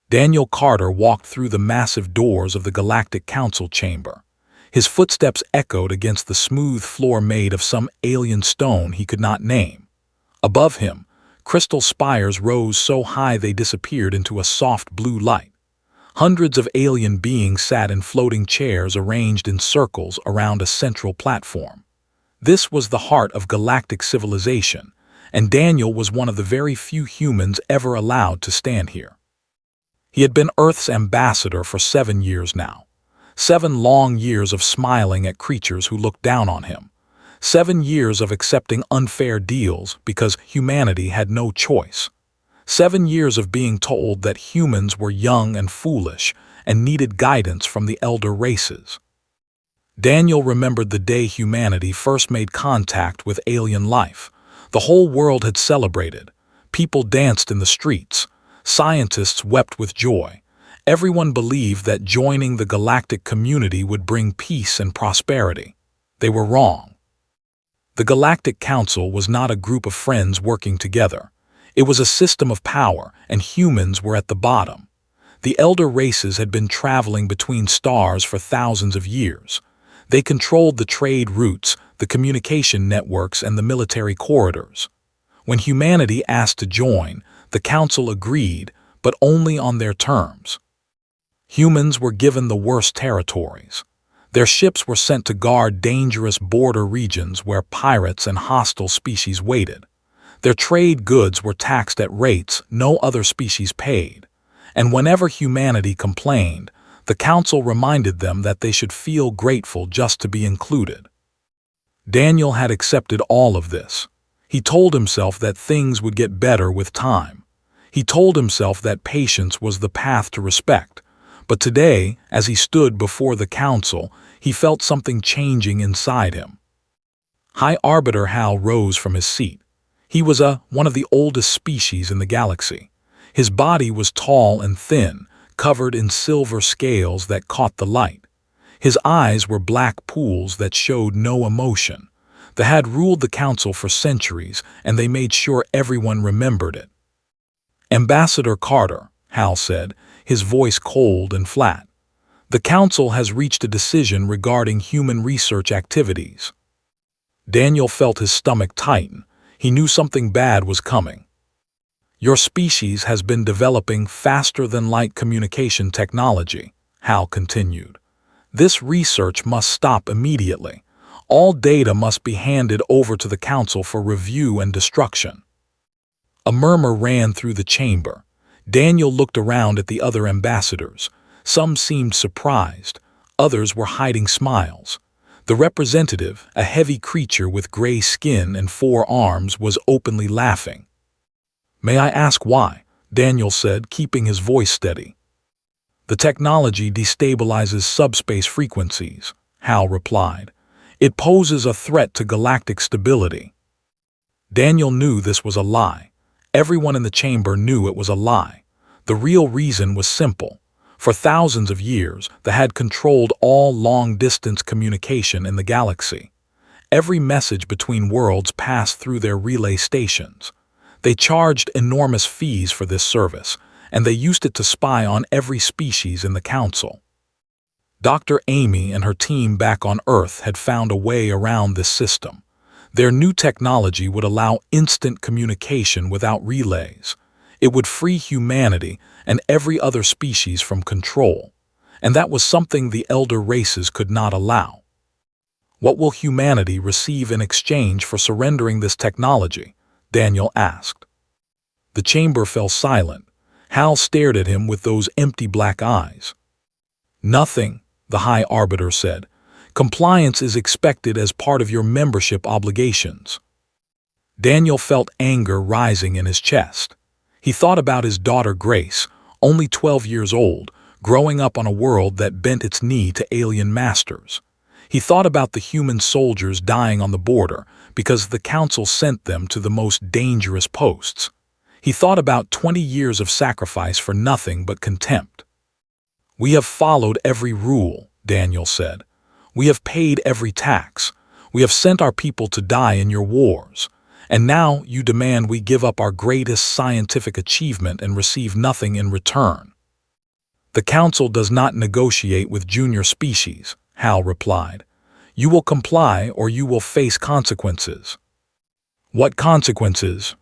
Daniel Carter walked through the massive doors of the Galactic Council chamber. His footsteps echoed against the smooth floor made of some alien stone he could not name. Above him, crystal spires rose so high they disappeared into a soft blue light. Hundreds of alien beings sat in floating chairs arranged in circles around a central platform. This was the heart of galactic civilization, and Daniel was one of the very few humans ever allowed to stand here. He had been Earth's ambassador for 7 years now. 7 long years of smiling at creatures who looked down on him. 7 years of accepting unfair deals because humanity had no choice. 7 years of being told that humans were young and foolish and needed guidance from the elder races. Daniel remembered the day humanity first made contact with alien life. The whole world had celebrated. People danced in the streets. Scientists wept with joy. Everyone believed that joining the galactic community would bring peace and prosperity. They were wrong. The Galactic Council was not a group of friends working together. It was a system of power, and humans were at the bottom. The elder races had been traveling between stars for thousands of years. They controlled the trade routes, the communication networks, and the military corridors. When humanity asked to join, the Council agreed, but only on their terms. Humans were given the worst territories. Their ships were sent to guard dangerous border regions where pirates and hostile species waited. Their trade goods were taxed at rates no other species paid, and whenever humanity complained, the Council reminded them that they should feel grateful just to be included. Daniel had accepted all of this. He told himself that things would get better with time. He told himself that patience was the path to respect. But today, as he stood before the Council, he felt something changing inside him. High Arbiter Hal rose from his seat. He was one of the oldest species in the galaxy. His body was tall and thin, covered in silver scales that caught the light. His eyes were black pools that showed no emotion. They had ruled the Council for centuries, and they made sure everyone remembered it. "Ambassador Carter," Hal said, his voice cold and flat. "The Council has reached a decision regarding human research activities." Daniel felt his stomach tighten. He knew something bad was coming. "Your species has been developing faster-than-light communication technology," Hal continued. "This research must stop immediately. All data must be handed over to the Council for review and destruction." A murmur ran through the chamber. Daniel looked around at the other ambassadors. Some seemed surprised. Others were hiding smiles. The representative, a heavy creature with gray skin and 4 arms, was openly laughing. "May I ask why?" Daniel said, keeping his voice steady. "The technology destabilizes subspace frequencies," Hal replied. "It poses a threat to galactic stability." Daniel knew this was a lie. Everyone in the chamber knew it was a lie. The real reason was simple. For thousands of years, they had controlled all long-distance communication in the galaxy. Every message between worlds passed through their relay stations. They charged enormous fees for this service, and they used it to spy on every species in the Council. Dr. Amy and her team back on Earth had found a way around this system. Their new technology would allow instant communication without relays. It would free humanity and every other species from control, and that was something the elder races could not allow. "What will humanity receive in exchange for surrendering this technology?" Daniel asked. The chamber fell silent. Hal stared at him with those empty black eyes. "Nothing," the High Arbiter said. "Compliance is expected as part of your membership obligations." Daniel felt anger rising in his chest. He thought about his daughter Grace, only 12 years old, growing up on a world that bent its knee to alien masters. He thought about the human soldiers dying on the border because the Council sent them to the most dangerous posts. He thought about 20 years of sacrifice for nothing but contempt. "We have followed every rule," Daniel said. "We have paid every tax. We have sent our people to die in your wars. And now you demand we give up our greatest scientific achievement and receive nothing in return." The Council does not negotiate with junior species, Hal replied. You will comply or you will face consequences. What consequences?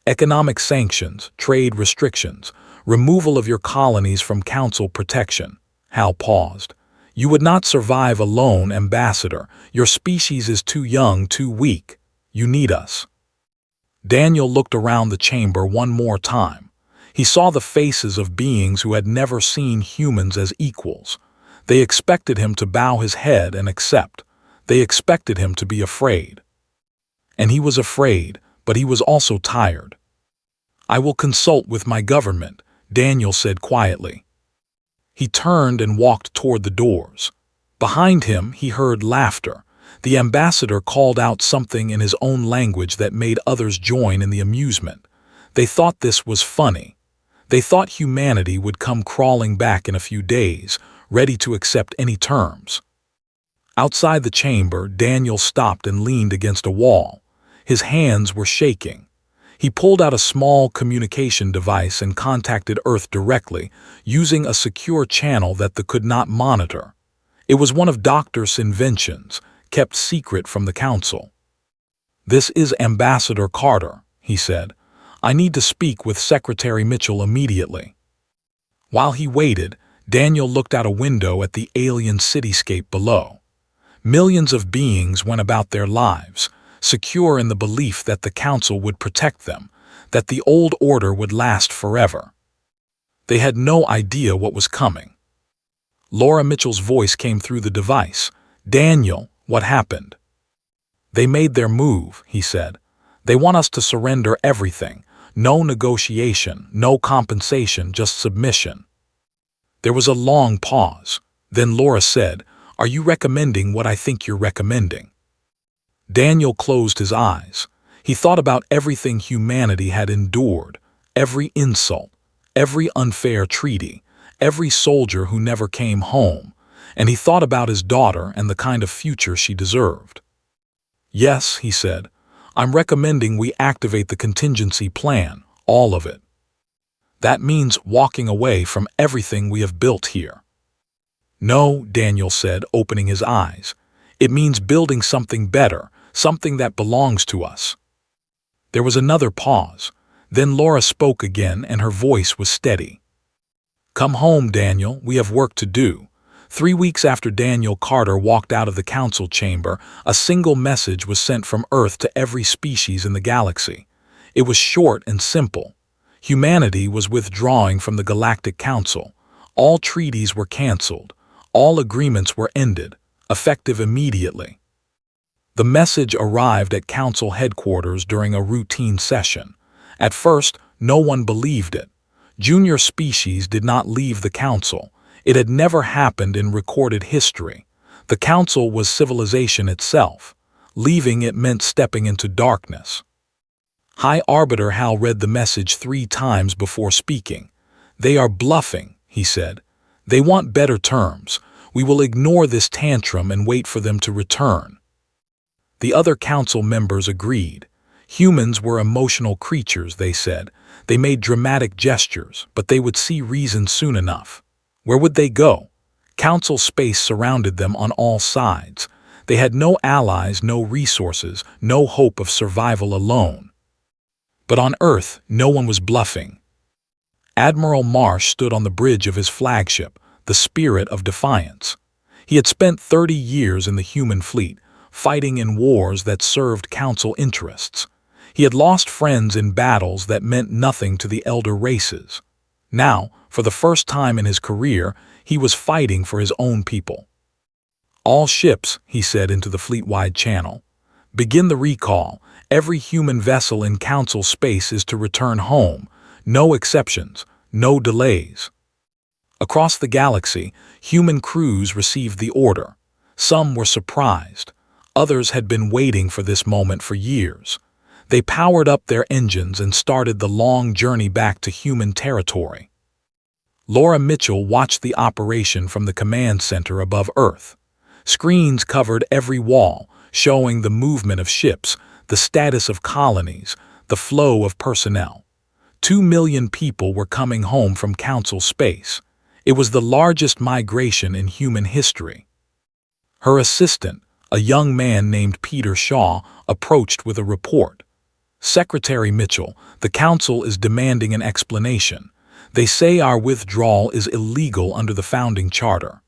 Economic sanctions, trade restrictions, removal of your colonies from Council protection. Hal paused. You would not survive alone, Ambassador. Your species is too young, too weak. You need us. Daniel looked around the chamber one more time. He saw the faces of beings who had never seen humans as equals. They expected him to bow his head and accept. They expected him to be afraid. And he was afraid, but he was also tired. I will consult with my government, Daniel said quietly. He turned and walked toward the doors. Behind him, he heard laughter. The ambassador called out something in his own language that made others join in the amusement. They thought this was funny. They thought humanity would come crawling back in a few days, ready to accept any terms. Outside the chamber, Daniel stopped and leaned against a wall. His hands were shaking. He pulled out a small communication device and contacted Earth directly, using a secure channel that they could not monitor. It was one of Doctor's inventions, kept secret from the Council. This is Ambassador Carter, he said. I need to speak with Secretary Mitchell immediately. While he waited, Daniel looked out a window at the alien cityscape below. Millions of beings went about their lives, secure in the belief that the Council would protect them, that the old order would last forever. They had no idea what was coming. Laura Mitchell's voice came through the device. Daniel, what happened? They made their move, he said. They want us to surrender everything. No negotiation, no compensation, just submission. There was a long pause. Then Laura said, Are you recommending what I think you're recommending? Daniel closed his eyes. He thought about everything humanity had endured, every insult, every unfair treaty, every soldier who never came home, and he thought about his daughter and the kind of future she deserved. Yes, he said, I'm recommending we activate the contingency plan, all of it. That means walking away from everything we have built here. No, Daniel said, opening his eyes. It means building something better, something that belongs to us. There was another pause. Then Laura spoke again, and her voice was steady. Come home, Daniel, we have work to do. 3 weeks after Daniel Carter walked out of the Council chamber, a single message was sent from Earth to every species in the galaxy. It was short and simple. Humanity was withdrawing from the Galactic Council. All treaties were canceled. All agreements were ended, effective immediately. The message arrived at Council headquarters during a routine session. At first, no one believed it. Junior species did not leave the Council. It had never happened in recorded history. The Council was civilization itself. Leaving it meant stepping into darkness. High Arbiter Hal read the message 3 times before speaking. They are bluffing, he said. They want better terms. We will ignore this tantrum and wait for them to return. The other Council members agreed. Humans were emotional creatures, they said. They made dramatic gestures, but they would see reason soon enough. Where would they go? Council space surrounded them on all sides. They had no allies, no resources, no hope of survival alone. But on Earth, no one was bluffing. Admiral Marsh stood on the bridge of his flagship, the Spirit of Defiance. He had spent 30 years in the human fleet, fighting in wars that served Council interests. He had lost friends in battles that meant nothing to the elder races. Now, for the first time in his career, he was fighting for his own people. All ships, he said into the fleet-wide channel. Begin the recall. Every human vessel in Council space is to return home. No exceptions, no delays. Across the galaxy, human crews received the order. Some were surprised. Others had been waiting for this moment for years. They powered up their engines and started the long journey back to human territory. Laura Mitchell watched the operation from the command center above Earth. Screens covered every wall, showing the movement of ships, the status of colonies, the flow of personnel. 2 million people were coming home from Council space. It was the largest migration in human history. Her assistant, a young man named Peter Shaw, approached with a report. "Secretary Mitchell, the Council is demanding an explanation. They say our withdrawal is illegal under the founding charter."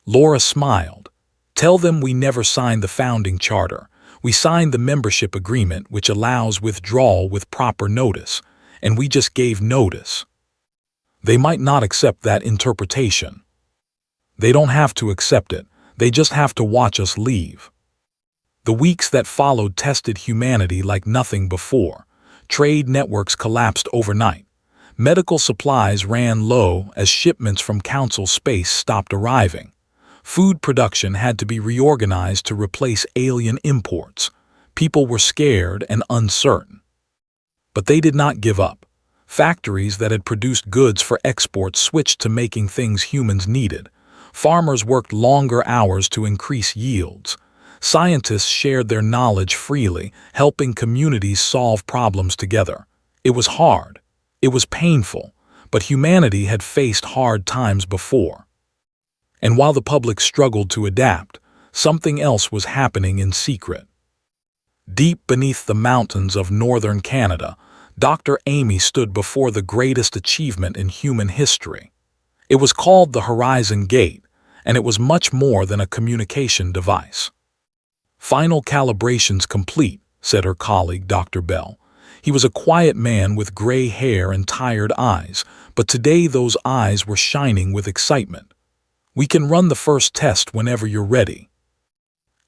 Laura smiled. "Tell them we never signed the founding charter. We signed the membership agreement which allows withdrawal with proper notice, and we just gave notice. They might not accept that interpretation." "They don't have to accept it. They just have to watch us leave." The weeks that followed tested humanity like nothing before. Trade networks collapsed overnight. Medical supplies ran low as shipments from Council space stopped arriving. Food production had to be reorganized to replace alien imports. People were scared and uncertain. But they did not give up. Factories that had produced goods for export switched to making things humans needed. Farmers worked longer hours to increase yields. Scientists shared their knowledge freely, helping communities solve problems together. It was hard. It was painful, but humanity had faced hard times before. And while the public struggled to adapt, something else was happening in secret. Deep beneath the mountains of northern Canada, Dr. Amy stood before the greatest achievement in human history. It was called the Horizon Gate, and it was much more than a communication device. "Final calibrations complete," said her colleague, Dr. Bell. He was a quiet man with gray hair and tired eyes, but today those eyes were shining with excitement. "We can run the first test whenever you're ready."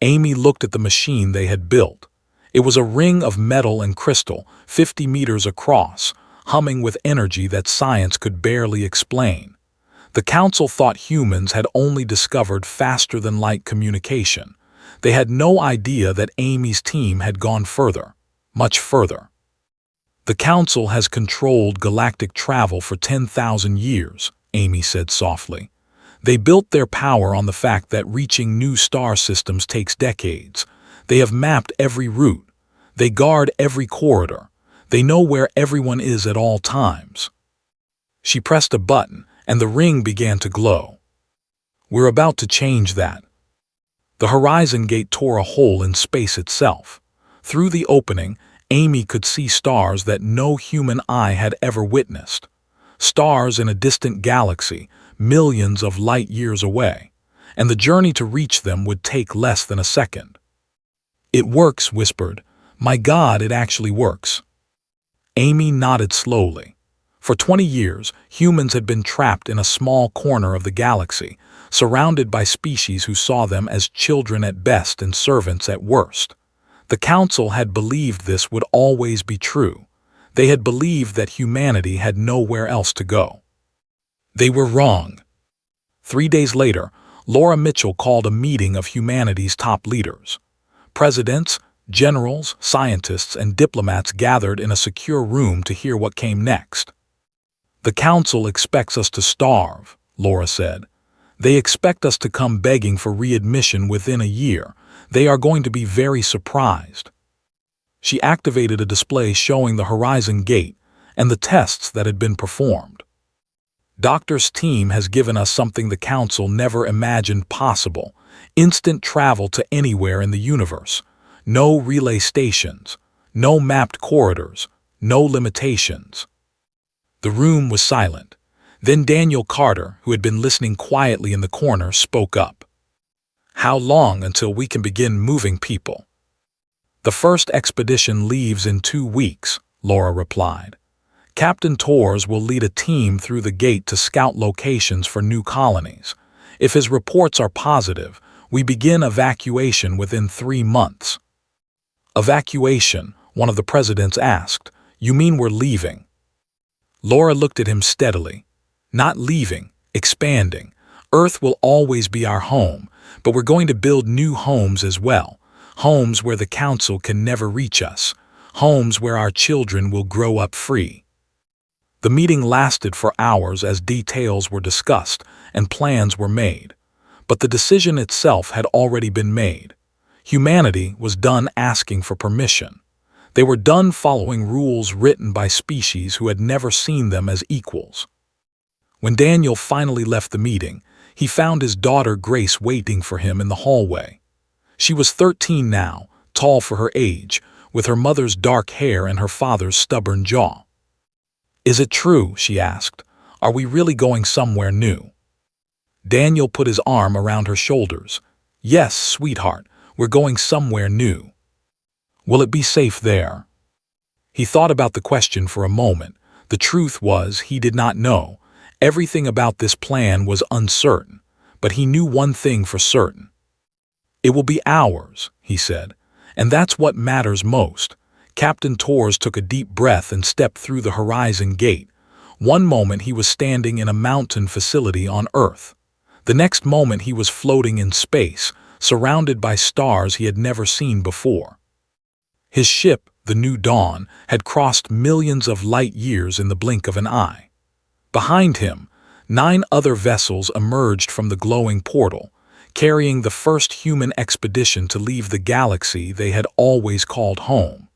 Amy looked at the machine they had built. It was a ring of metal and crystal, 50 meters across, humming with energy that science could barely explain. The Council thought humans had only discovered faster-than-light communication. They had no idea that Amy's team had gone further, much further. "The Council has controlled galactic travel for 10,000 years, Amy said softly. They built their power on the fact that reaching new star systems takes decades. They have mapped every route. They guard every corridor. They know where everyone is at all times." She pressed a button, and the ring began to glow. "We're about to change that." The Horizon Gate tore a hole in space itself. Through the opening, Amy could see stars that no human eye had ever witnessed. Stars in a distant galaxy, millions of light years away, and the journey to reach them would take less than a second. "It works," whispered. "My God, it actually works." Amy nodded slowly. For 20 years, humans had been trapped in a small corner of the galaxy, surrounded by species who saw them as children at best and servants at worst. The Council had believed this would always be true. They had believed that humanity had nowhere else to go. They were wrong. 3 days later, Laura Mitchell called a meeting of humanity's top leaders. Presidents, generals, scientists, and diplomats gathered in a secure room to hear what came next. "The Council expects us to starve," Laura said. "They expect us to come begging for readmission within a year. They are going to be very surprised." She activated a display showing the Horizon Gate and the tests that had been performed. "Doctor's team has given us something the Council never imagined possible: instant travel to anywhere in the universe. No relay stations, no mapped corridors, no limitations." The room was silent. Then Daniel Carter, who had been listening quietly in the corner, spoke up. "How long until we can begin moving people?" "The first expedition leaves in 2 weeks," Laura replied. "Captain Torres will lead a team through the gate to scout locations for new colonies. If his reports are positive, we begin evacuation within 3 months." "Evacuation?" one of the presidents asked. "You mean we're leaving?" Laura looked at him steadily. "Not leaving, expanding. Earth will always be our home, but we're going to build new homes as well. Homes where the Council can never reach us. Homes where our children will grow up free." The meeting lasted for hours as details were discussed and plans were made. But the decision itself had already been made. Humanity was done asking for permission. They were done following rules written by species who had never seen them as equals. When Daniel finally left the meeting, he found his daughter Grace waiting for him in the hallway. She was 13 now, tall for her age, with her mother's dark hair and her father's stubborn jaw. "Is it true?" she asked. "Are we really going somewhere new?" Daniel put his arm around her shoulders. "Yes, sweetheart, we're going somewhere new." "Will it be safe there?" He thought about the question for a moment. The truth was, he did not know. Everything about this plan was uncertain, but he knew one thing for certain. "It will be ours," he said, "and that's what matters most." Captain Torres took a deep breath and stepped through the horizon gate. One moment he was standing in a mountain facility on Earth. The next moment he was floating in space, surrounded by stars he had never seen before. His ship, the New Dawn, had crossed millions of light years in the blink of an eye. Behind him, 9 other vessels emerged from the glowing portal, carrying the first human expedition to leave the galaxy they had always called home.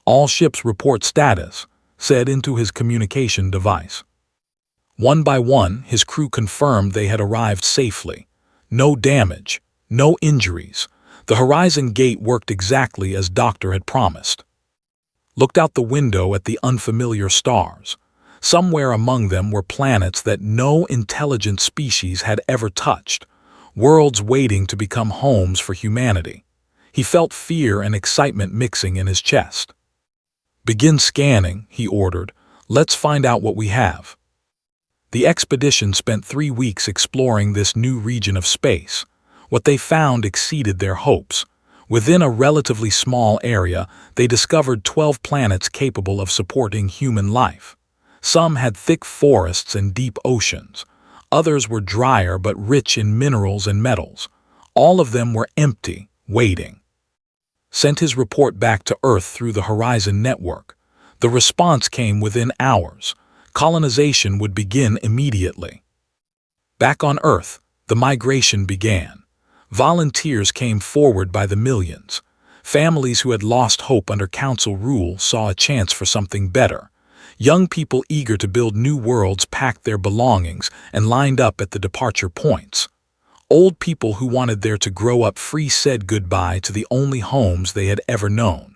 "All ships report status," said into his communication device. One by one, his crew confirmed they had arrived safely. No damage, no injuries. The horizon gate worked exactly as Doctor had promised. Looked out the window at the unfamiliar stars. Somewhere among them were planets that no intelligent species had ever touched, worlds waiting to become homes for humanity. He felt fear and excitement mixing in his chest. "Begin scanning," he ordered. "Let's find out what we have." The expedition spent 3 weeks exploring this new region of space. What they found exceeded their hopes. Within a relatively small area, they discovered 12 planets capable of supporting human life. Some had thick forests and deep oceans. Others were drier but rich in minerals and metals. All of them were empty, waiting. Sent his report back to Earth through the Horizon Network. The response came within hours. Colonization would begin immediately. Back on Earth, the migration began. Volunteers came forward by the millions. Families who had lost hope under Council rule saw a chance for something better. Young people eager to build new worlds packed their belongings and lined up at the departure points. Old people who wanted there to grow up free said goodbye to the only homes they had ever known.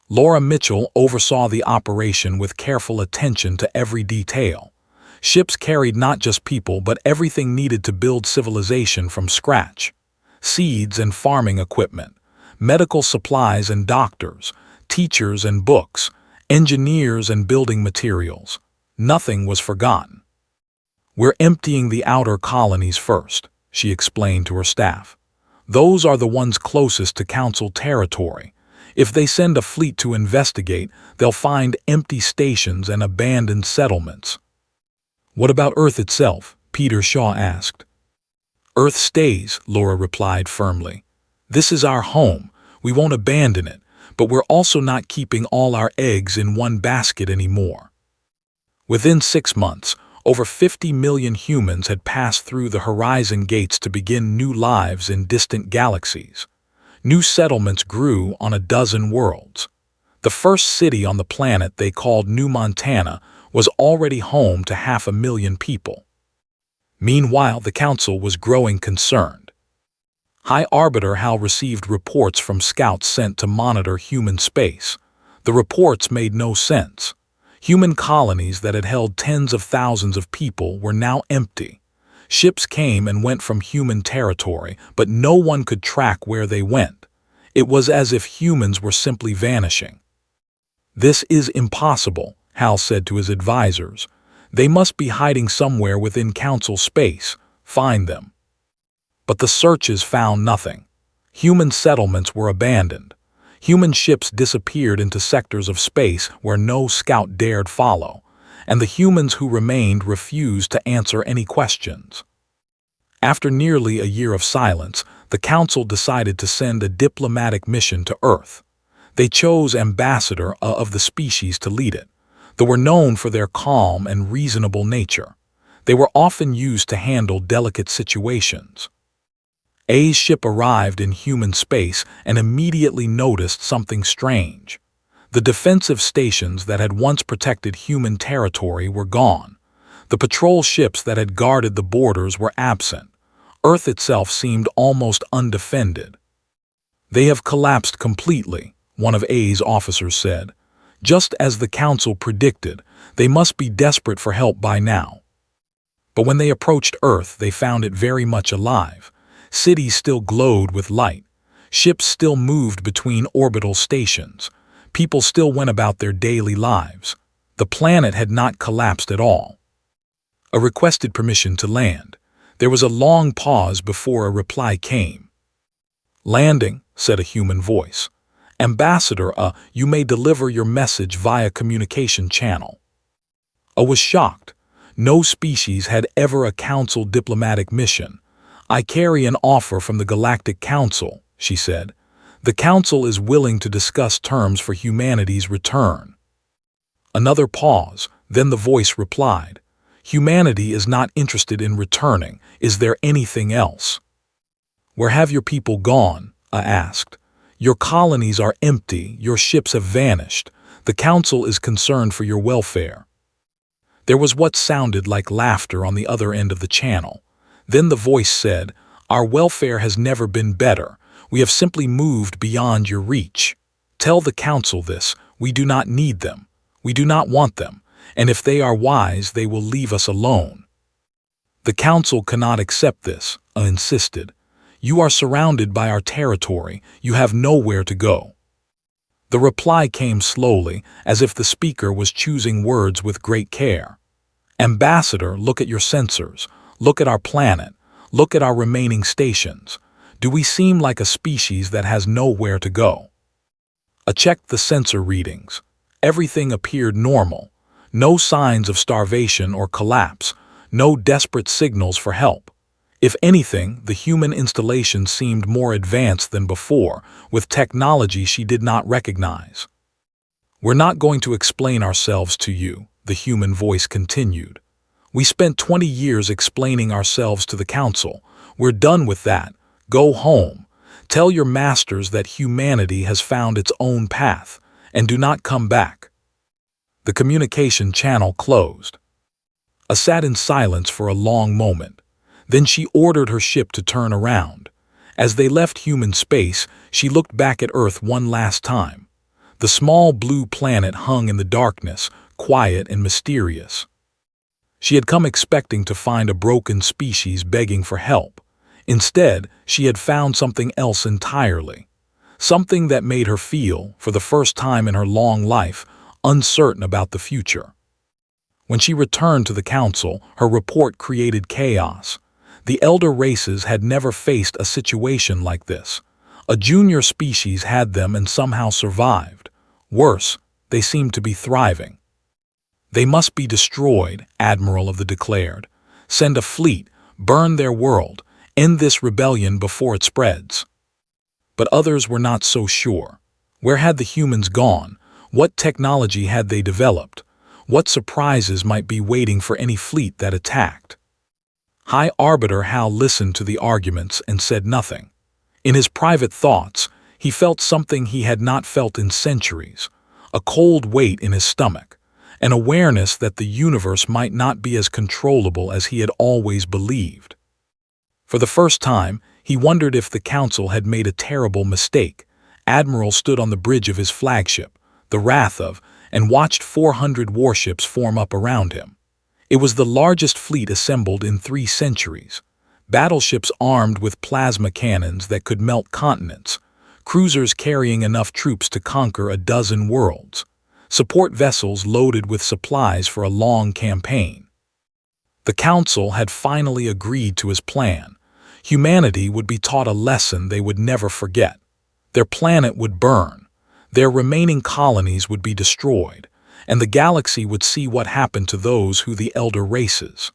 Laura Mitchell oversaw the operation with careful attention to every detail. Ships carried not just people but everything needed to build civilization from scratch. Seeds and farming equipment, medical supplies and doctors, teachers and books, engineers and building materials. Nothing was forgotten. "We're emptying the outer colonies first," she explained to her staff. "Those are the ones closest to Council territory. If they send a fleet to investigate, they'll find empty stations and abandoned settlements." "What about Earth itself?" Peter Shaw asked. "Earth stays," Laura replied firmly. "This is our home. We won't abandon it, but we're also not keeping all our eggs in one basket anymore." Within 6 months, over 50 million humans had passed through the horizon gates to begin new lives in distant galaxies. New settlements grew on a dozen worlds. The first city on the planet they called New Montana was already home to 500,000 people. Meanwhile, the Council was growing concerned. High Arbiter Hal received reports from scouts sent to monitor human space. The reports made no sense. Human colonies that had held tens of thousands of people were now empty. Ships came and went from human territory, but no one could track where they went. It was as if humans were simply vanishing. "This is impossible," Hal said to his advisors. "They must be hiding somewhere within Council space. Find them." But the searches found nothing. Human settlements were abandoned. Human ships disappeared into sectors of space where no scout dared follow, and the humans who remained refused to answer any questions. After nearly a year of silence, the Council decided to send a diplomatic mission to Earth. They chose ambassador of the species to lead it. They were known for their calm and reasonable nature. They were often used to handle delicate situations. A's ship arrived in human space and immediately noticed something strange. The defensive stations that had once protected human territory were gone. The patrol ships that had guarded the borders were absent. Earth itself seemed almost undefended. "They have collapsed completely," one of A's officers said. "Just as the Council predicted, they must be desperate for help by now." But when they approached Earth, they found it very much alive. Cities still glowed with light. Ships still moved between orbital stations. People still went about their daily lives. The planet had not collapsed at all. A requested permission to land. There was a long pause before a reply came. "Landing," said a human voice. "Ambassador, you may deliver your message via communication channel." A was shocked. No species had ever a council diplomatic mission. "I carry an offer from the Galactic Council," she said. "The Council is willing to discuss terms for humanity's return." Another pause, then the voice replied. "Humanity is not interested in returning. Is there anything else?" "Where have your people gone?" I asked. "Your colonies are empty, your ships have vanished. The Council is concerned for your welfare." There was what sounded like laughter on the other end of the channel. Then the voice said, "Our welfare has never been better. We have simply moved beyond your reach. Tell the Council this. We do not need them. We do not want them. And if they are wise, they will leave us alone." "The Council cannot accept this," I insisted. "You are surrounded by our territory. You have nowhere to go." The reply came slowly, as if the speaker was choosing words with great care. "Ambassador, look at your sensors. Look at our planet. Look at our remaining stations. Do we seem like a species that has nowhere to go?" I checked the sensor readings. Everything appeared normal. No signs of starvation or collapse. No desperate signals for help. If anything, the human installation seemed more advanced than before, with technology she did not recognize. "We're not going to explain ourselves to you," the human voice continued. "We spent 20 years explaining ourselves to the Council. We're done with that. Go home. Tell your masters that humanity has found its own path, and do not come back." The communication channel closed. I sat in silence for a long moment. Then she ordered her ship to turn around. As they left human space, she looked back at Earth one last time. The small blue planet hung in the darkness, quiet and mysterious. She had come expecting to find a broken species begging for help. Instead, she had found something else entirely. Something that made her feel, for the first time in her long life, uncertain about the future. When she returned to the Council, her report created chaos. The elder races had never faced a situation like this. A junior species had them and somehow survived. Worse, they seemed to be thriving. "They must be destroyed," Admiral of the declared. "Send a fleet, burn their world, end this rebellion before it spreads." But others were not so sure. Where had the humans gone? What technology had they developed? What surprises might be waiting for any fleet that attacked? High Arbiter Hal listened to the arguments and said nothing. In his private thoughts, he felt something he had not felt in centuries, a cold weight in his stomach, an awareness that the universe might not be as controllable as he had always believed. For the first time, he wondered if the Council had made a terrible mistake. Admiral stood on the bridge of his flagship, the Wrath of, and watched 400 warships form up around him. It was the largest fleet assembled in 3 centuries. Battleships armed with plasma cannons that could melt continents, cruisers carrying enough troops to conquer a dozen worlds, support vessels loaded with supplies for a long campaign. The Council had finally agreed to his plan. Humanity would be taught a lesson they would never forget. Their planet would burn. Their remaining colonies would be destroyed, and the galaxy would see what happened to those who the elder races.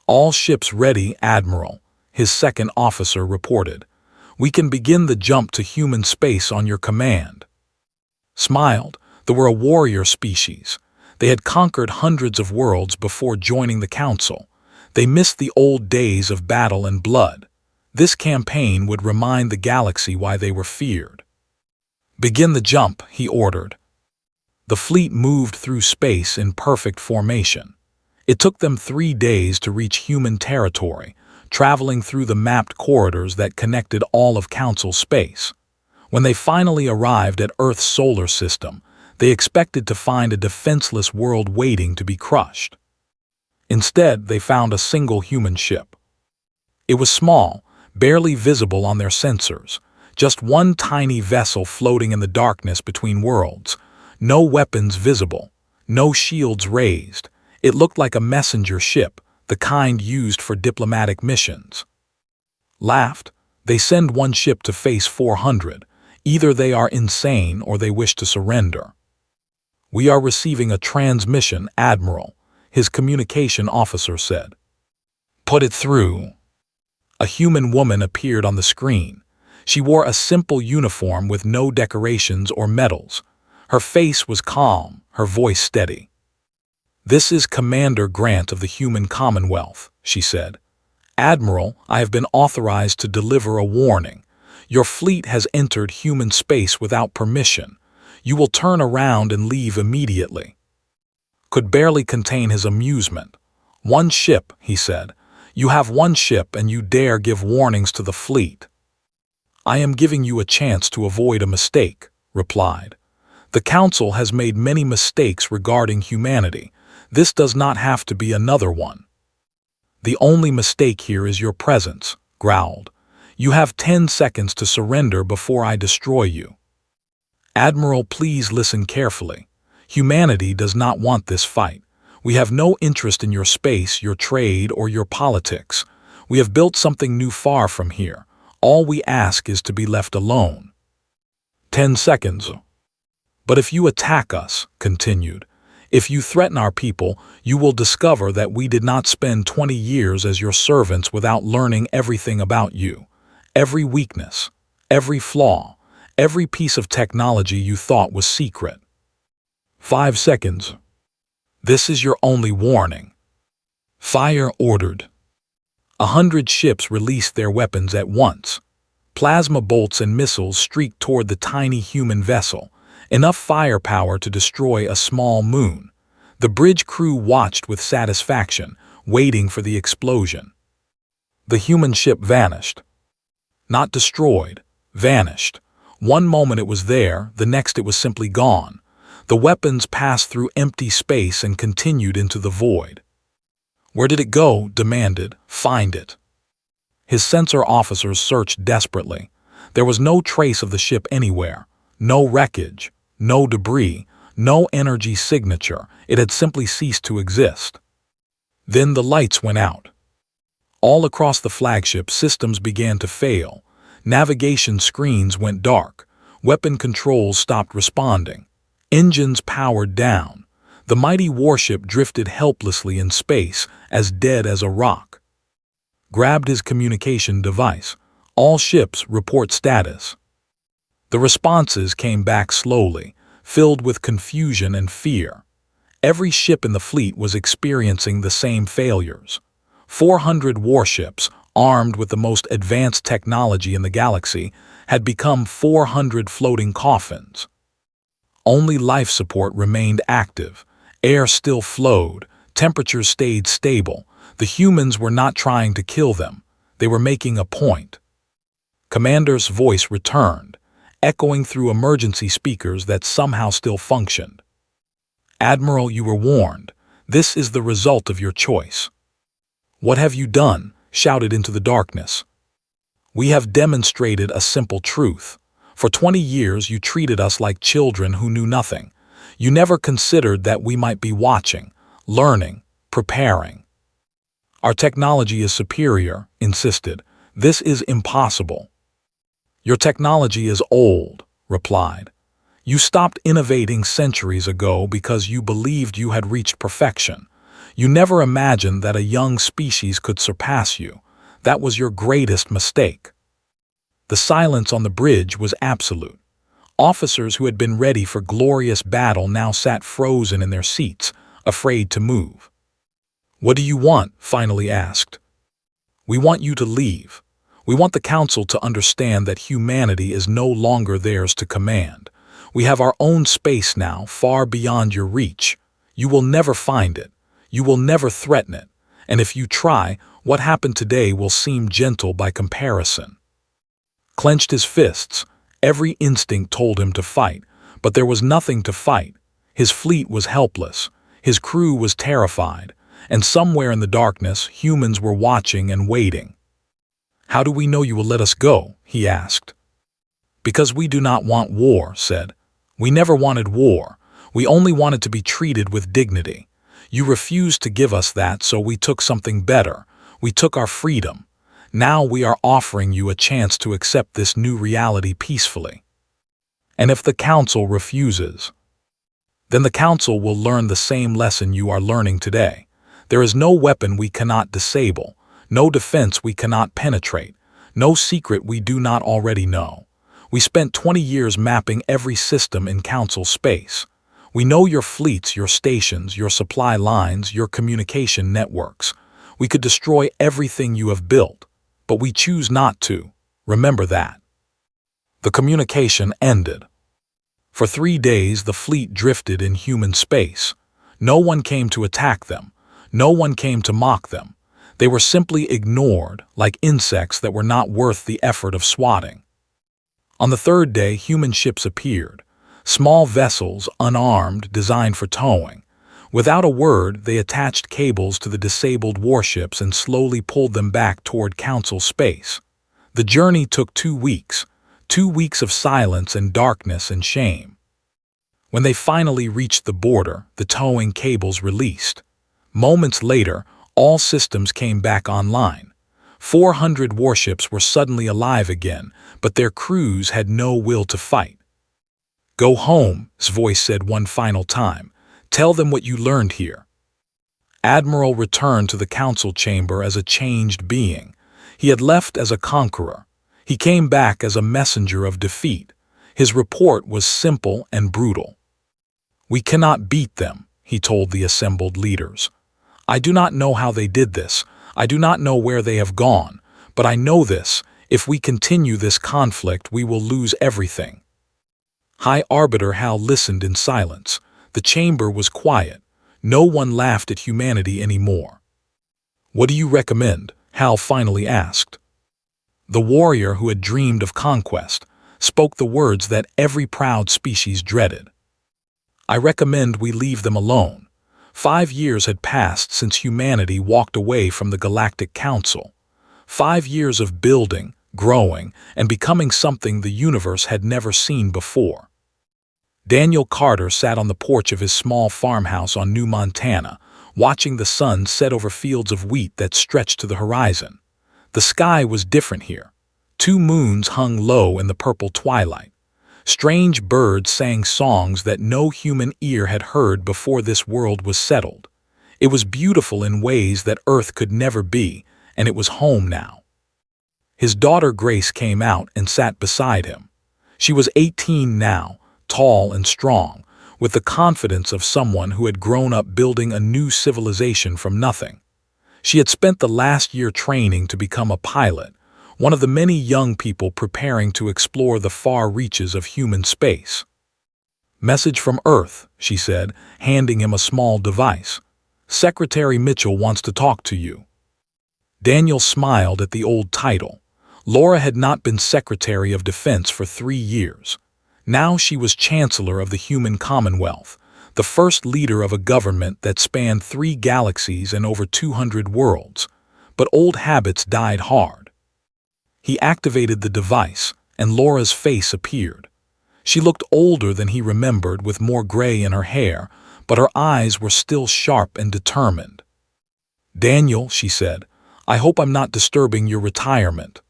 "All ships ready, Admiral," his second officer reported. "We can begin the jump to human space on your command." Smiled, they were a warrior species. They had conquered hundreds of worlds before joining the Council. They missed the old days of battle and blood. This campaign would remind the galaxy why they were feared. "Begin the jump," he ordered. The fleet moved through space in perfect formation. It took them 3 days to reach human territory, traveling through the mapped corridors that connected all of Council space. When they finally arrived at Earth's solar system, they expected to find a defenseless world waiting to be crushed. Instead, they found a single human ship. It was small, barely visible on their sensors, just one tiny vessel floating in the darkness between worlds. No weapons visible, no shields raised. It looked like a messenger ship, the kind used for diplomatic missions. Laughed, they send one ship to face 400. Either they are insane or they wish to surrender. We are receiving a transmission, Admiral, his communication officer said. Put it through. A human woman appeared on the screen. She wore a simple uniform with no decorations or medals. Her face was calm, her voice steady. This is Commander Grant of the Human Commonwealth, she said. Admiral, I have been authorized to deliver a warning. Your fleet has entered human space without permission. You will turn around and leave immediately. Could barely contain his amusement. One ship, he said. You have one ship and you dare give warnings to the fleet. I am giving you a chance to avoid a mistake, replied. The Council has made many mistakes regarding humanity. This does not have to be another one. The only mistake here is your presence, growled. You have 10 seconds to surrender before I destroy you. Admiral, please listen carefully. Humanity does not want this fight. We have no interest in your space, your trade, or your politics. We have built something new far from here. All we ask is to be left alone. 10 seconds. But if you attack us, continued, if you threaten our people, you will discover that we did not spend 20 years as your servants without learning everything about you. Every weakness, every flaw, every piece of technology you thought was secret. 5 seconds. This is your only warning. Fire ordered. 100 ships released their weapons at once. Plasma bolts and missiles streaked toward the tiny human vessel, enough firepower to destroy a small moon. The bridge crew watched with satisfaction, waiting for the explosion. The human ship vanished. Not destroyed, vanished. One moment it was there, the next it was simply gone. The weapons passed through empty space and continued into the void. Where did it go? Demanded. Find it. His sensor officers searched desperately. There was no trace of the ship anywhere. No wreckage, no debris, no energy signature. It had simply ceased to exist. Then the lights went out. All across the flagship, systems began to fail. Navigation screens went dark. Weapon controls stopped responding. Engines powered down. The mighty warship drifted helplessly in space, as dead as a rock. Grabbed his communication device. All ships report status. The responses came back slowly, filled with confusion and fear. Every ship in the fleet was experiencing the same failures. 400 warships, armed with the most advanced technology in the galaxy, had become 400 floating coffins. Only life support remained active. Air still flowed. Temperatures stayed stable. The humans were not trying to kill them. They were making a point. Commander's voice returned, echoing through emergency speakers that somehow still functioned. Admiral, you were warned. This is the result of your choice. What have you done? Shouted into the darkness. We have demonstrated a simple truth. For 20 years you treated us like children who knew nothing. You never considered that we might be watching, learning, preparing. Our technology is superior, insisted. This is impossible. Your technology is old, replied. You stopped innovating centuries ago because you believed you had reached perfection. You never imagined that a young species could surpass you. That was your greatest mistake. The silence on the bridge was absolute. Officers who had been ready for glorious battle now sat frozen in their seats, afraid to move. What do you want? Finally asked. We want you to leave. We want the Council to understand that humanity is no longer theirs to command. We have our own space now, far beyond your reach. You will never find it. You will never threaten it, and if you try, what happened today will seem gentle by comparison. Clenched his fists. Every instinct told him to fight, but there was nothing to fight. His fleet was helpless, his crew was terrified, and somewhere in the darkness, humans were watching and waiting. "How do we know you will let us go?" he asked. "Because we do not want war," said. "We never wanted war. We only wanted to be treated with dignity. You refused to give us that, so we took something better. We took our freedom. Now we are offering you a chance to accept this new reality peacefully. And if the Council refuses, then the Council will learn the same lesson you are learning today. There is no weapon we cannot disable, no defense we cannot penetrate, no secret we do not already know. We spent 20 years mapping every system in Council space. We know your fleets, your stations, your supply lines, your communication networks. We could destroy everything you have built, but we choose not to. Remember that." The communication ended. For 3 days, the fleet drifted in human space. No one came to attack them. No one came to mock them. They were simply ignored, like insects that were not worth the effort of swatting. On the 3rd day, human ships appeared. Small vessels, unarmed, designed for towing. Without a word, they attached cables to the disabled warships and slowly pulled them back toward Council space. The journey took 2 weeks. 2 weeks of silence and darkness and shame. When they finally reached the border, the towing cables released. Moments later, all systems came back online. 400 warships were suddenly alive again, but their crews had no will to fight. "Go home," his voice said one final time. "Tell them what you learned here." Admiral returned to the Council chamber as a changed being. He had left as a conqueror. He came back as a messenger of defeat. His report was simple and brutal. "We cannot beat them," he told the assembled leaders. "I do not know how they did this. I do not know where they have gone. But I know this: if we continue this conflict, we will lose everything." High Arbiter Hal listened in silence. The chamber was quiet. No one laughed at humanity anymore. "What do you recommend?" Hal finally asked. The warrior who had dreamed of conquest spoke the words that every proud species dreaded. "I recommend we leave them alone. 5 years had passed since humanity walked away from the Galactic Council. 5 years of building, growing, and becoming something the universe had never seen before." Daniel Carter sat on the porch of his small farmhouse on New Montana, watching the sun set over fields of wheat that stretched to the horizon. The sky was different here. 2 moons hung low in the purple twilight. Strange birds sang songs that no human ear had heard before this world was settled. It was beautiful in ways that Earth could never be, and it was home now. His daughter Grace came out and sat beside him. She was 18 now, tall and strong, with the confidence of someone who had grown up building a new civilization from nothing. She had spent the last year training to become a pilot, one of the many young people preparing to explore the far reaches of human space. "Message from Earth," she said, handing him a small device. "Secretary Mitchell wants to talk to you." Daniel smiled at the old title. Laura had not been Secretary of Defense for 3 years. Now she was Chancellor of the Human Commonwealth, the first leader of a government that spanned 3 galaxies and over 200 worlds. But old habits died hard. He activated the device, and Laura's face appeared. She looked older than he remembered, with more gray in her hair, but her eyes were still sharp and determined. "Daniel," she said, "I hope I'm not disturbing your retirement."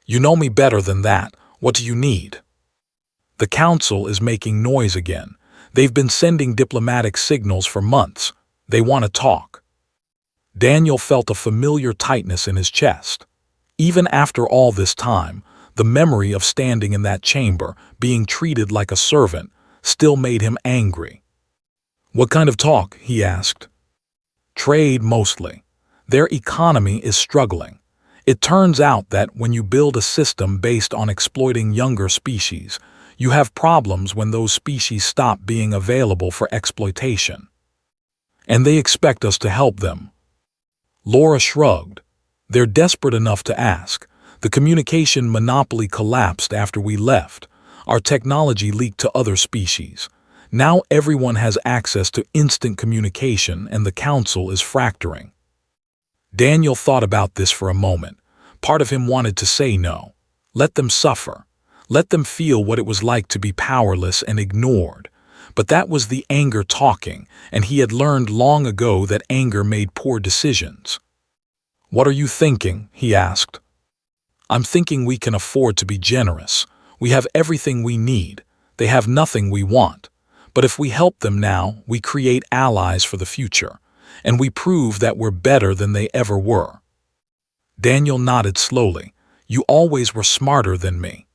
"You know me better than that. What do you need?" "The Council is making noise again. They've been sending diplomatic signals for months. They want to talk." Daniel felt a familiar tightness in his chest. Even after all this time, the memory of standing in that chamber, being treated like a servant, still made him angry. "What kind of talk?" he asked. "Trade, mostly. Their economy is struggling. It turns out that when you build a system based on exploiting younger species, you have problems when those species stop being available for exploitation." and they expect us to help them." Laura shrugged. "They're desperate enough to ask. The communication monopoly collapsed after we left. Our technology leaked to other species. Now everyone has access to instant communication and the council is fracturing." Daniel thought about this for a moment. Part of him wanted to say no. Let them suffer. Let them feel what it was like to be powerless and ignored. But that was the anger talking, and he had learned long ago that anger made poor decisions. "What are you thinking?" he asked. "I'm thinking we can afford to be generous. We have everything we need. They have nothing we want. But if we help them now, we create allies for the future, and we prove that we're better than they ever were." Daniel nodded slowly. "You always were smarter than me."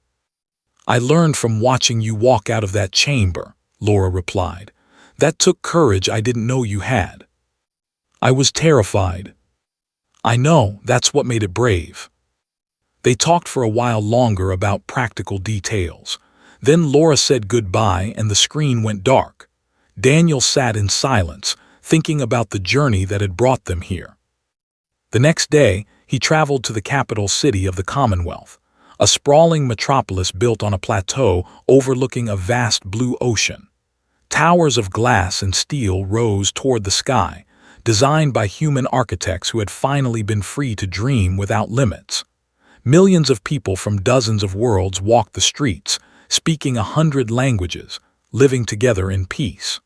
"I learned from watching you walk out of that chamber," Laura replied. "That took courage I didn't know you had." "I was terrified." "I know, that's what made it brave." They talked for a while longer about practical details. Then Laura said goodbye and the screen went dark. Daniel sat in silence, thinking about the journey that had brought them here. The next day, he traveled to the capital city of the Commonwealth, a sprawling metropolis built on a plateau overlooking a vast blue ocean. Towers of glass and steel rose toward the sky, designed by human architects who had finally been free to dream without limits. Millions of people from dozens of worlds walked the streets, speaking 100 languages, living together in peace.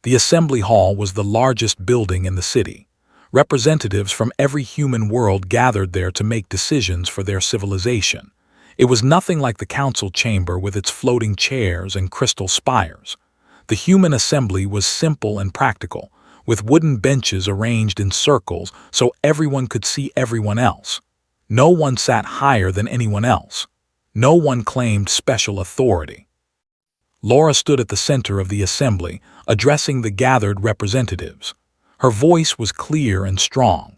The assembly hall was the largest building in the city. Representatives from every human world gathered there to make decisions for their civilization. It was nothing like the council chamber with its floating chairs and crystal spires. The human assembly was simple and practical, with wooden benches arranged in circles so everyone could see everyone else. No one sat higher than anyone else. No one claimed special authority. Laura stood at the center of the assembly, addressing the gathered representatives. Her voice was clear and strong.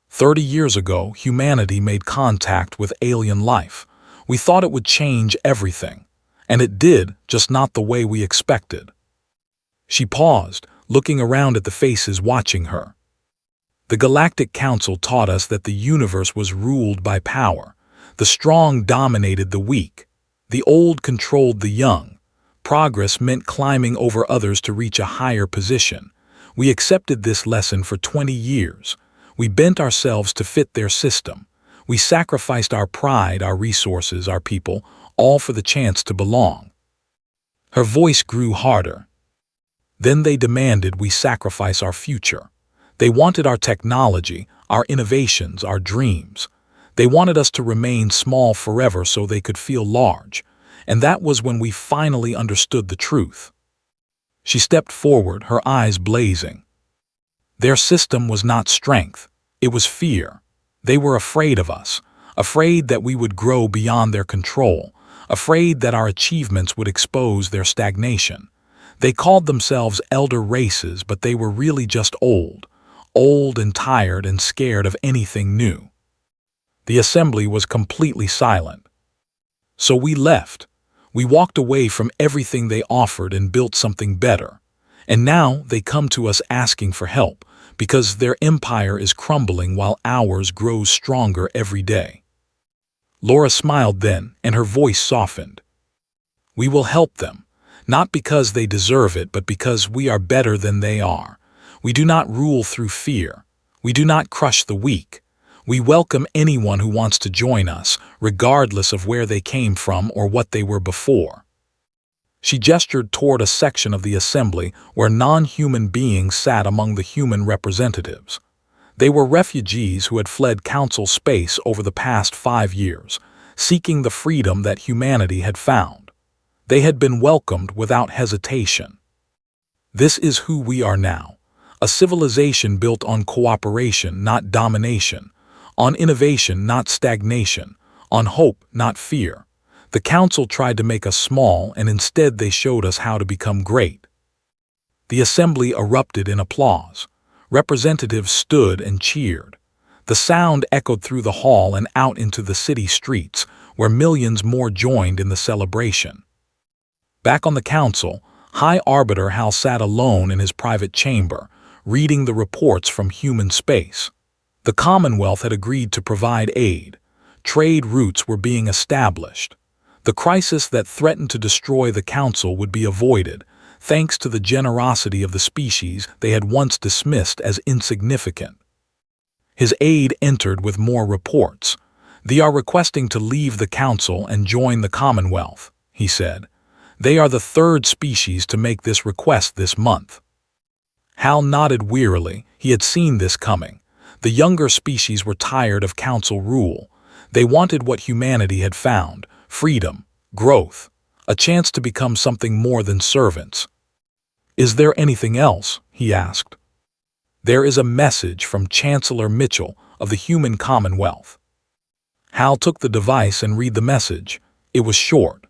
30 years ago, humanity made contact with alien life. We thought it would change everything. And it did, just not the way we expected. She paused, looking around at the faces watching her. The Galactic Council taught us that the universe was ruled by power. The strong dominated the weak. The old controlled the young. Progress meant climbing over others to reach a higher position. We accepted this lesson for 20 years. We bent ourselves to fit their system. We sacrificed our pride, our resources, our people, all for the chance to belong. Her voice grew harder. Then they demanded we sacrifice our future. They wanted our technology, our innovations, our dreams. They wanted us to remain small forever so they could feel large. And that was when we finally understood the truth. She stepped forward, her eyes blazing. Their system was not strength, it was fear. They were afraid of us, afraid that we would grow beyond their control, afraid that our achievements would expose their stagnation. They called themselves elder races, but they were really just old and tired and scared of anything new. The assembly was completely silent. So we left. We walked away from everything they offered and built something better. And now they come to us asking for help, because their empire is crumbling while ours grows stronger every day. Laura smiled then, and her voice softened. We will help them, not because they deserve it, but because we are better than they are. We do not rule through fear. We do not crush the weak. We welcome anyone who wants to join us, regardless of where they came from or what they were before. She gestured toward a section of the assembly where non-human beings sat among the human representatives. They were refugees who had fled council space over the past 5 years, seeking the freedom that humanity had found. They had been welcomed without hesitation. This is who we are now, a civilization built on cooperation, not domination, on innovation, not stagnation, on hope, not fear. The council tried to make us small, and instead they showed us how to become great. The assembly erupted in applause. Representatives stood and cheered. The sound echoed through the hall and out into the city streets, where millions more joined in the celebration. Back on the council, High Arbiter Hal sat alone in his private chamber, reading the reports from human space. The Commonwealth had agreed to provide aid. Trade routes were being established. The crisis that threatened to destroy the Council would be avoided, thanks to the generosity of the species they had once dismissed as insignificant. His aide entered with more reports. "They are requesting to leave the Council and join the Commonwealth," he said. "They are the third species to make this request this month." Hal nodded wearily. He had seen this coming. The younger species were tired of Council rule. They wanted what humanity had found: freedom, growth, a chance to become something more than servants. "Is there anything else?" he asked. "There is a message from Chancellor Mitchell of the Human Commonwealth." Hal took the device and read the message. It was short.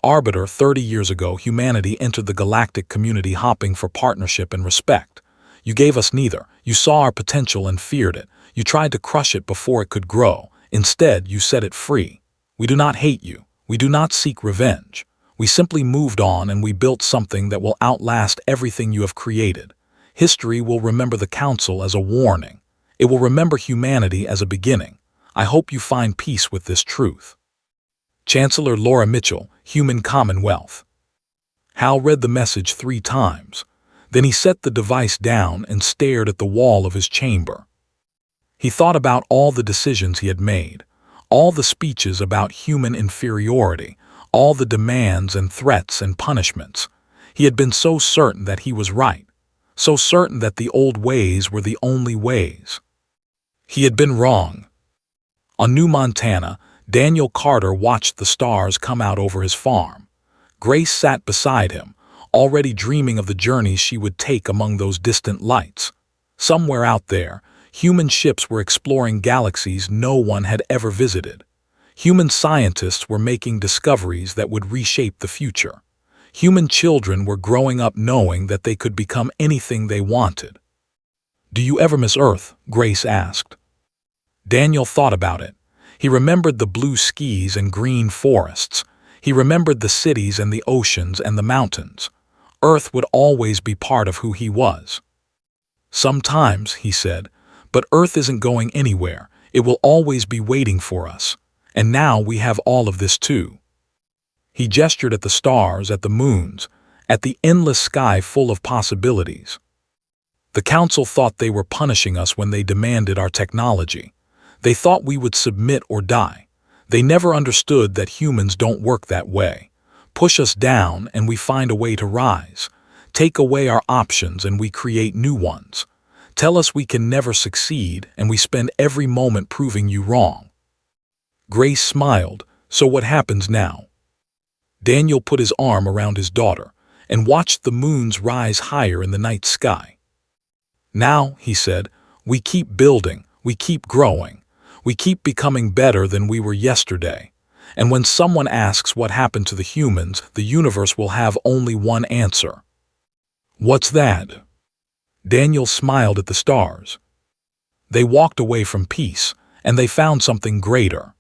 Arbiter, 30 years ago, humanity entered the galactic community hoping for partnership and respect. You gave us neither. You saw our potential and feared it. You tried to crush it before it could grow. Instead, you set it free. We do not hate you. We do not seek revenge. We simply moved on and we built something that will outlast everything you have created. History will remember the Council as a warning. It will remember humanity as a beginning. I hope you find peace with this truth. Chancellor Laura Mitchell, Human Commonwealth. Hal read the message 3 times. Then he set the device down and stared at the wall of his chamber. He thought about all the decisions he had made, all the speeches about human inferiority, all the demands and threats and punishments. He had been so certain that he was right, so certain that the old ways were the only ways. He had been wrong. On New Montana, Daniel Carter watched the stars come out over his farm. Grace sat beside him, already dreaming of the journeys she would take among those distant lights. Somewhere out there, human ships were exploring galaxies no one had ever visited. Human scientists were making discoveries that would reshape the future. Human children were growing up knowing that they could become anything they wanted. "Do you ever miss Earth?" Grace asked. Daniel thought about it. He remembered the blue skies and green forests. He remembered the cities and the oceans and the mountains. Earth would always be part of who he was. "Sometimes," he said, "but Earth isn't going anywhere. It will always be waiting for us. And now we have all of this too." He gestured at the stars, at the moons, at the endless sky full of possibilities. "The Council thought they were punishing us when they demanded our technology. They thought we would submit or die. They never understood that humans don't work that way. Push us down and we find a way to rise. Take away our options and we create new ones. Tell us we can never succeed and we spend every moment proving you wrong." Grace smiled. "So what happens now?" Daniel put his arm around his daughter and watched the moons rise higher in the night sky. "Now," he said, "we keep building, we keep growing. We keep becoming better than we were yesterday. And when someone asks what happened to the humans, the universe will have only one answer." "What's that?" Daniel smiled at the stars. "They walked away from peace, and they found something greater.